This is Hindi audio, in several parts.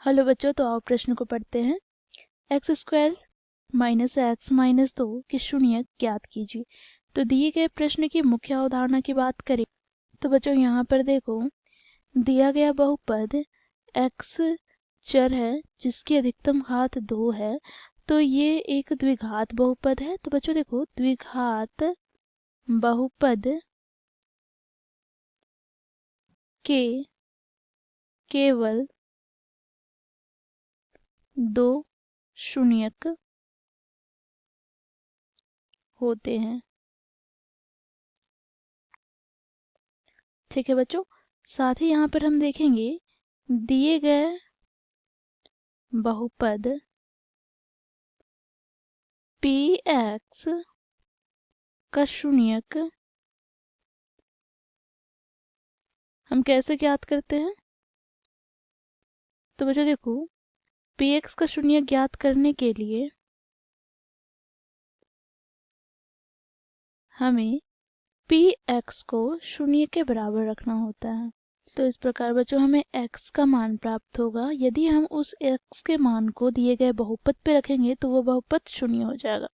हेलो बच्चों, तो आओ प्रश्न को पढ़ते हैं। X square minus x minus 2 की शून्य ज्ञात कीजिए। तो दिए गए प्रश्न की मुख्य अवधारणा की बात करें तो बच्चों यहाँ पर देखो, दिया गया बहुपद एक्स चर है जिसकी अधिकतम घात 2 है। तो ये एक द्विघात बहुपद है। तो बच्चों देखो, द्विघात बहुपद के केवल 2 शून्यक होते हैं। ठीक है बच्चों, साथ ही यहाँ पर हम देखेंगे दिए गए बहुपद पी एक्स का शून्यक हम कैसे ज्ञात करते हैं। तो बच्चों देखो, पी एक्स का शून्यक ज्ञात करने के लिए हमें पी एक्स को शून्य के बराबर रखना होता है। तो इस प्रकार बच्चों हमें x का मान प्राप्त होगा। यदि हम उस x के मान को दिए गए बहुपद पे रखेंगे तो वो बहुपद शून्य हो जाएगा।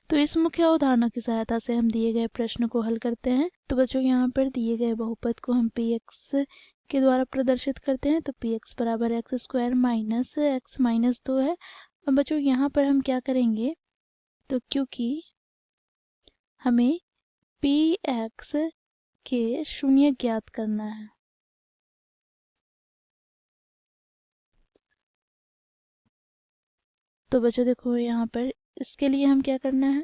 तो इस मुख्य अवधारणा की सहायता से हम दिए गए प्रश्न को हल करते हैं। तो बच्चों यहाँ पर दिए गए बहुपद को हम पी एक्स के द्वारा प्रदर्शित करते हैं। तो पी एक्स बराबर x square minus x minus 2 है। अब बच्चों यहाँ पर हम क्या करेंगे, तो क्योंकि हमें पी एक्स के शून्य ज्ञात करना है, तो बच्चों देखो यहाँ पर इसके लिए हम क्या करना है,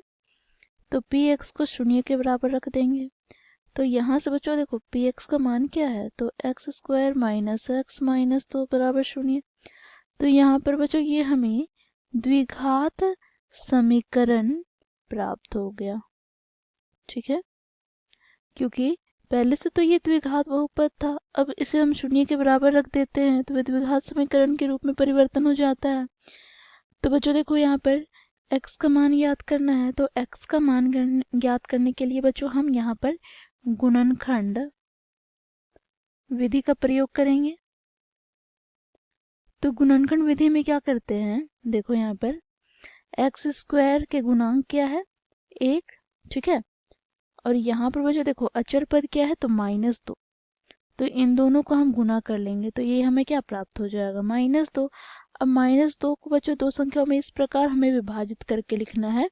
तो पी एक्स को शून्य के बराबर रख देंगे। तो यहाँ से बच्चों देखो, पी एक्स का मान क्या है, तो x square minus x minus 2 बराबर शून्य। तो यहाँ पर बच्चों ये हमें द्विघात समीकरण प्राप्त हो गया। ठीक है, क्योंकि पहले से तो ये द्विघात बहुपद था, अब इसे हम शून्य के बराबर रख देते हैं तो वह द्विघात समीकरण के रूप में परिवर्तन हो जाता है। तो बच्चों देखो, यहाँ पर x का मान ज्ञात करना है। तो x का मान ज्ञात करने के लिए बच्चों हम यहाँ पर गुणनखंड विधि का प्रयोग करेंगे। तो गुणनखंड विधि में क्या करते हैं, देखो यहाँ पर एक्स स्क्वायर के गुणांक क्या है, 1। ठीक है, और यहाँ पर बच्चों देखो अचर पद क्या है, तो -2। तो इन दोनों को हम गुना कर लेंगे तो ये हमें क्या प्राप्त हो जाएगा, -2। अब -2 को बच्चों दो संख्याओं में इस प्रकार हमें विभाजित करके लिखना है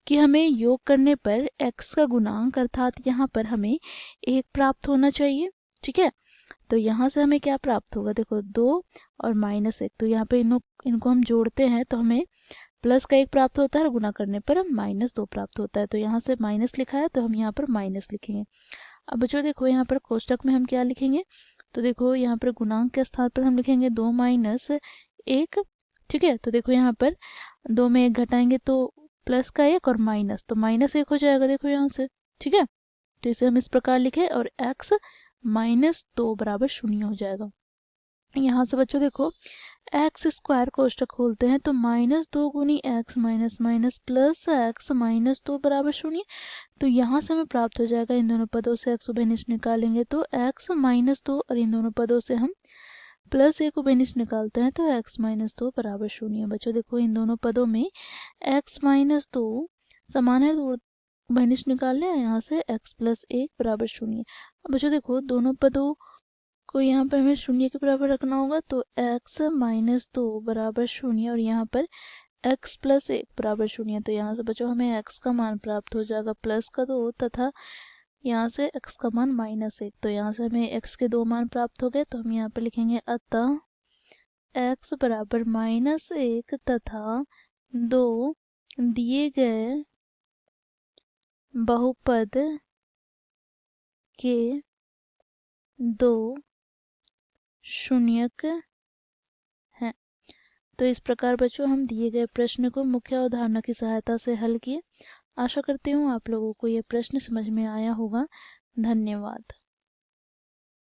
कि हमें योग करने पर x का गुणांक अर्थात यहाँ पर हमें 1 प्राप्त होना चाहिए। ठीक है, तो यहाँ से हमें क्या प्राप्त होगा, देखो 2 और -1। तो यहाँ पे इनको हम जोड़ते हैं तो हमें प्लस का 1 प्राप्त होता है और गुना करने पर हम -2 प्राप्त होता है। तो यहाँ से माइनस लिखा है तो हम यहाँ पर माइनस लिखेंगे। अब बच्चों देखो, यहाँ पर कोष्टक में हम क्या लिखेंगे, तो देखो यहाँ पर गुणांक के स्थान पर हम लिखेंगे 2 - 1। ठीक है, तो देखो यहाँ पर 2 में 1 घटाएंगे तो प्लस का 1 और माइनस, तो -1 हो जाएगा देखो यहाँ से। ठीक है, तो इसे हम इस प्रकार लिखे और x -2 बराबर 0 हो जाएगा। यहाँ से बच्चों देखो, एक्स स्क्वायर कोष्टक खोलते हैं तो -2 गुनी x minus minus plus x -2 बराबर 0। तो यहाँ से हमें प्राप्त हो जाएगा, इन दोनों पदों से x उभयनिष्ठ निकालेंगे तो x -2 और इन दोनों पदों से हम +1 उभयनिष्ठ निकालते हैं तो x -2 बराबर 0। बच्चों देखो, इन दोनों पदों में x -2 समान है तो उभयनिष्ठ निकाल लिया, यहाँ से x + 1 बराबर 0। अब बच्चों देखो, दोनों पदों को यहाँ पर हमें 0 के बराबर रखना होगा तो x -2 बराबर 0 और यहाँ पर x + 1 बराबर 0। तो यहाँ से बच्चों हमें x का मान प्राप्त हो जाएगा +2 तथा यहाँ से x का मान -1। तो यहाँ से हमें x के 2 मान प्राप्त हो गए। तो हम यहाँ पर लिखेंगे अतः x बराबर -1 तथा 2 दिए गए बहुपद के 2 शून्यक हैं। तो इस प्रकार बच्चों हम दिए गए प्रश्न को मुख्य अवधारणा की सहायता से हल किए। आशा करती हूँ आप लोगों को यह प्रश्न समझ में आया होगा। धन्यवाद।